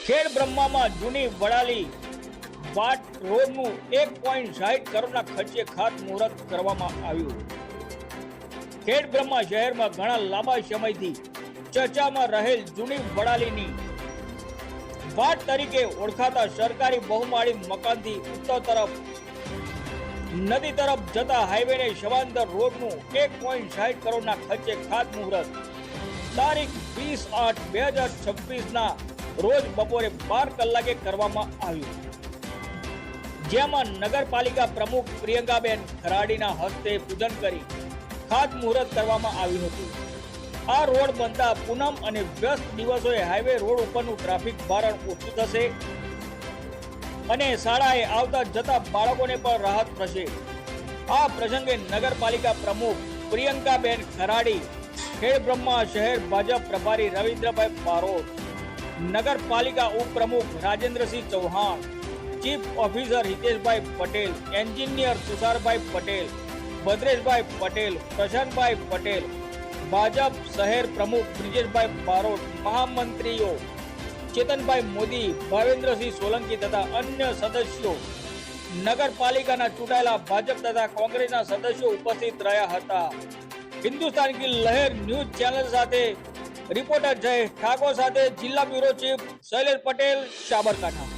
ખેડ બ્રહ્મામાં જૂની વડાલી વાટ રોડનું 1.60 કરોડના ખર્ચે ખાતમુહૂર્ત કરવામાં આવ્યું। ખેડ બ્રહ્મા શહેરમાં ઘણા લાંબા સમયથી ચર્ચામાં રહેલ જૂની વડાલીની વાટ તરીકે ઓળખાતા સરકારી બહુમાળી મકાનથી ઉત્તર તરફ નદી તરફ જતા હાઈવેને સમાંતર રોડનું 1.60 કરોડના ખર્ચે ખાતમુહૂર્ત તારીખ 20/8/2026 રોજ બપોરે 12 કલાકે કરવામાં આવ્યું, જેમાં નગરપાલિકા પ્રમુખ પ્રિયંકાબેન ખરાડીના હસ્તે પૂજન કરી ખાતમુહૂર્ત કરવામાં આવ્યું હતું। આ રોડ બનતા પૂનમ અને વ્યસ્ત દિવસોએ હાઈવે રોડ ઉપરનું ટ્રાફિક ભારણ ઓછું થશે અને શાળાએ આવતા જતા બાળકોને પણ રાહત થશે। આ પ્રસંગે નગરપાલિકા પ્રમુખ પ્રિયંકાબેન ખરાડી, ખેડ બ્રહ્મા શહેર ભાજપ પ્રભારી રવિન્દ્રભાઈ બારોટ, નગરપાલિકા ઉપપ્રમુખ Rajendrasinh Chauhan, chief officer Hiteshbhai Patel, engineer Tusharbhai Patel, Bhadreshbhai Patel, Prashantbhai Patel, Bhajap શહેર પ્રમુખ બ્રિજેશભાઈ બારોટ, મહામંત્રીઓ ચેતનભાઈ મોદી, ભાવેન્દ્રસિંહ સોલંકી તથા અન્ય સદસ્યો, નગરપાલિકાના ચૂંટાયેલા ભાજપ તથા કોંગ્રેસના સદસ્યો ઉપસ્થિત રહ્યા હતા। હિન્દુસ્તાન કી લહેર ન્યૂઝ ચેનલ સાથે રિપોર્ટર જય ઠાકોર સાથે જિલ્લા બ્યુરો ચીફ શૈલેષ પટેલ, સાબરકાંઠા।